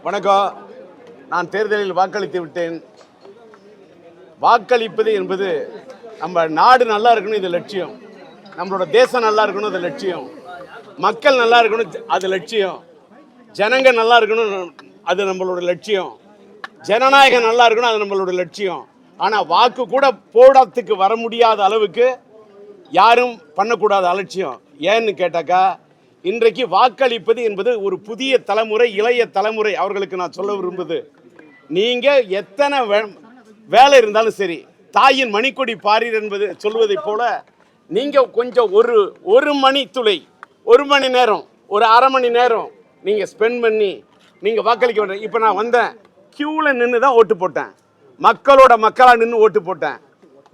வணக்கம். நான் தேர்தலில் வாக்களித்து விட்டேன். வாக்களிப்பது என்பது நம்ம நாடு நல்லா இருக்கணும், இது லட்சியம். நம்மளோட தேசம் நல்லா இருக்கணும், அது லட்சியம். மக்கள் நல்லா இருக்கணும், அது லட்சியம். ஜனங்க நல்லா இருக்கணும், அது நம்மளோட லட்சியம். ஜனநாயகம் நல்லா இருக்கணும், அது நம்மளோட லட்சியம். ஆனால் வாக்கு கூட போடத்துக்கு வர முடியாத அளவுக்கு யாரும் பண்ணக்கூடாத அலட்சியம். ஏன்னு கேட்டாக்கா, இன்றைக்கு வாக்களிப்பது என்பது ஒரு புதிய தலைமுறை, இளைய தலைமுறை அவர்களுக்கு நான் சொல்ல விரும்புது, நீங்கள் எத்தனை வேலை இருந்தாலும் சரி, தாயின் மணிக்கொடி பாரீர் என்பது சொல்வதை போல நீங்கள் கொஞ்சம் ஒரு மணி துளை, ஒரு மணி நேரம், ஒரு அரை மணி நேரம் நீங்கள் ஸ்பெண்ட் பண்ணி நீங்கள் வாக்களிக்க வேண்டும். இப்போ நான் வந்தேன், கியூவில் நின்று தான் ஓட்டு போட்டேன். மக்களாக நின்று ஓட்டு போட்டேன்.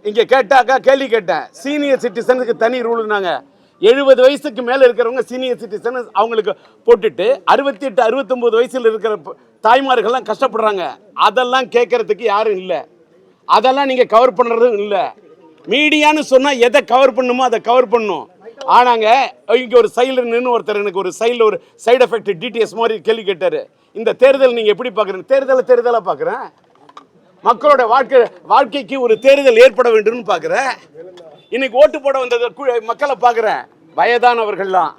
இங்கே கேட்டாக்கா கேள்வி கேட்டேன், சீனியர் சிட்டிசனுக்கு தனி ரூலுனாங்க. 70 வயசுக்கு மேலே இருக்கிறவங்க சீனியர் சிட்டிசன், அவங்களுக்கு போட்டுட்டு 68 69 வயசில் இருக்கிற தாய்மார்கள்லாம் கஷ்டப்படுறாங்க. அதெல்லாம் கேட்கறதுக்கு யாரும் இல்லை, அதெல்லாம் நீங்கள் கவர் பண்ணுறதும் இல்லை. மீடியான்னு சொன்னால் எதை கவர் பண்ணுமோ அதை கவர் பண்ணும். ஆனாங்க இங்கே ஒரு சைடில் நின்று ஒருத்தர் எனக்கு ஒரு சைடில் ஒரு சைடு எஃபெக்ட் டிடிஎஸ் மாதிரி கேள்வி கேட்டார். இந்த தேர்தல் நீங்கள் எப்படி பார்க்குறீங்க? தேர்தலாக பார்க்குறேன். மக்களோட வாழ்க்கைக்கு ஒரு தேர்தல் ஏற்பட வேண்டும்னு பார்க்குறேன். இன்னைக்கு ஓட்டு போட வந்தது மக்களை பார்க்குறேன். வயதானவர்கள்லாம்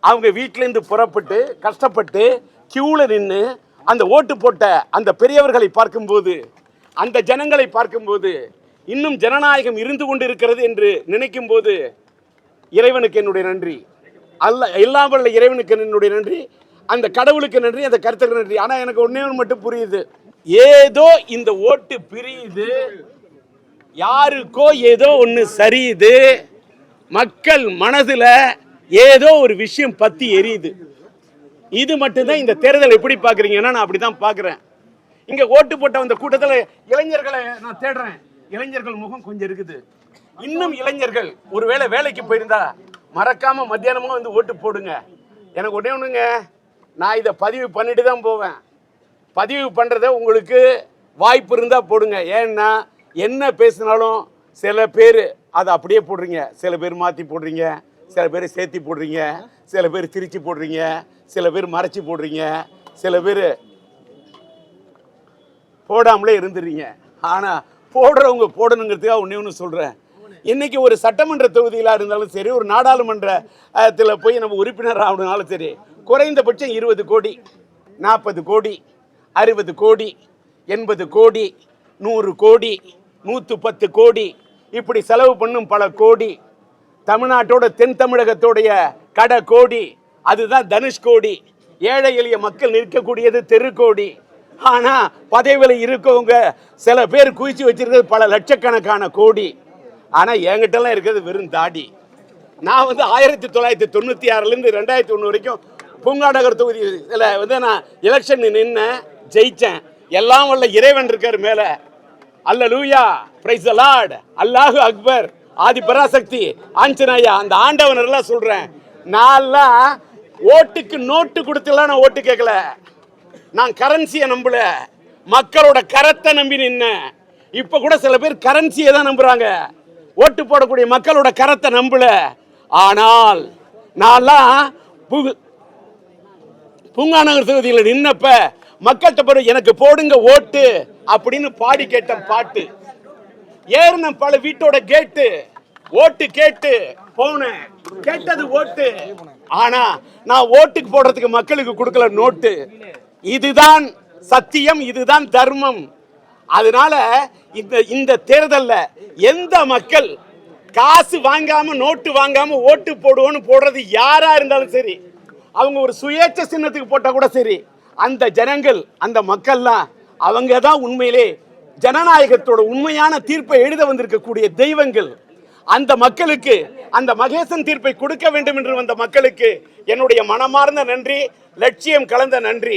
அவங்க வீட்டிலேருந்து புறப்பட்டு கஷ்டப்பட்டு கியூவில் நின்று அந்த ஓட்டு போட்ட அந்த பெரியவர்களை பார்க்கும்போது, அந்த ஜனங்களை பார்க்கும்போது, இன்னும் ஜனநாயகம் இருந்து கொண்டு இருக்கிறது என்று நினைக்கும் போது இறைவனுக்கு என்னுடைய நன்றி. எல்லாம் வல்ல இறைவனுக்கு என்னுடைய நன்றி, அந்த கடவுளுக்கு நன்றி, அந்த கருத்துக்கு நன்றி. ஆனால் எனக்கு ஒன்றே ஒன்று மட்டும் புரியுது, ஏதோ இந்த ஓட்டு பிரியுது, யாருக்கோ ஏதோ ஒன்று சரியுது, மக்கள் மனதில் ஏதோ ஒரு விஷயம் பற்றி எரியுது. இது மட்டும்தான் இந்த தேர்தல் எப்படி பார்க்குறீங்கன்னா நான் அப்படி தான் பார்க்குறேன். இங்கே ஓட்டு போட்ட அந்த கூட்டத்தில் இளைஞர்களை நான் தேடுறேன். இளைஞர்கள் முகம் கொஞ்சம் இருக்குது. இன்னும் இளைஞர்கள் ஒருவேளை வேலைக்கு போயிருந்தா மறக்காமல் மத்தியானமாக வந்து ஓட்டு போடுங்க. எனக்கு ஒன்றே ஒன்றுங்க, நான் இதை பதிவு பண்ணிட்டு தான் போவேன். பதிவு பண்ணுறத உங்களுக்கு வாய்ப்பு இருந்தால் போடுங்க. ஏன்னா என்ன பேசினாலும் சில பேர் அதை அப்படியே போடுறீங்க, சில பேர் மாற்றி போடுறீங்க, சில பேர் சேர்த்தி போடுறீங்க, சில பேர் திரிச்சு போடுறீங்க, சில பேர் மறைச்சி போடுறீங்க, சில பேர் போடாமலே இருந்துடுறீங்க. ஆனால் போடுறவங்க போடணுங்கிறதுக்காக ஒன்று சொல்கிறேன். இன்றைக்கி ஒரு சட்டமன்ற தொகுதியிலாக இருந்தாலும் சரி, ஒரு நாடாளுமன்றத்தில் போய் நம்ம உறுப்பினர் ஆகணுனாலும் சரி, குறைந்தபட்சம் 20 கோடி, 40 கோடி, 60 கோடி, 80 கோடி, 100 கோடி, 110 கோடி, இப்படி செலவு பண்ணும் பல கோடி. தமிழ்நாட்டோட தென் தமிழகத்தோடைய கடை கோடி, அதுதான் தனுஷ்கோடி. ஏழை எளிய மக்கள் நிற்கக்கூடியது தெருக்கோடி. ஆனால் பதவியில் இருக்கவங்க சில பேர் குவிச்சு வச்சிருக்கிறது பல லட்சக்கணக்கான கோடி. ஆனால் என்கிட்டலாம் இருக்கிறது வெறும் தாடி. நான் 1996லேருந்து 2001 வரைக்கும் பூங்கா நகர் தொகுதியில் நான் எலெக்ஷன் நின்னேன், ஜெயிச்சேன். எல்லாம் வல்ல இறைவன் இருக்கார் மேலே. அல்லேலூயா, பிரைஸ் தி லார்ட், அல்லாஹு அக்பர், ஆதி பராசக்தி, ஆஞ்சநேயா, அந்த ஆண்டவனெல்லாம் சொல்கிறேன். நான்லாம் ஓட்டுக்கு நோட்டு கொடுத்துலாம் நான் ஓட்டு கேட்கல. நான் கரன்சியை நம்பல, மக்களோட கரத்தை நம்பி நின்னேன். இப்போ கூட சில பேர் கரன்சியை தான் நம்புறாங்க, ஓட்டு போடக்கூடிய மக்களோட கரத்தை நம்பல. ஆனால் நான்லாம் பூங்கா நகர் தொகுதியில் நின்னப்ப மக்கள்கிட்ட போய் எனக்கு போடுங்க ஓட்டு அப்படின்னு பாடி கேட்ட பாட்டு. ஏறின பல வீட்டோட கேட்டு ஓட்டு கேட்டு போனேன், கேட்டது ஓட்டு. ஆனா நான் ஓட்டுக்கு போடுறதுக்கு மக்களுக்கு கொடுக்கல நோட்டு. இதுதான் சத்தியம், இதுதான் தர்மம். அதனால இந்த தேர்தலில் எந்த மக்கள் காசு வாங்காம நோட்டு வாங்காம ஓட்டு போடுவோன்னு போடுறது யாரா இருந்தாலும் சரி, அவங்க ஒரு சுயேட்சை சின்னத்துக்கு போட்டா கூட சரி, அந்த ஜனங்கள், அந்த மக்கள்லாம் அவங்க தான் உண்மையிலே ஜனநாயகத்தோட உண்மையான தீர்ப்பை எழுத வந்திருக்கக்கூடிய தெய்வங்கள். அந்த மக்களுக்கு அந்த மகேசன் தீர்ப்பை கொடுக்க வேண்டும் என்று வந்த மக்களுக்கு என்னுடைய மனமார்ந்த நன்றி, லட்சியம் கலந்த நன்றி.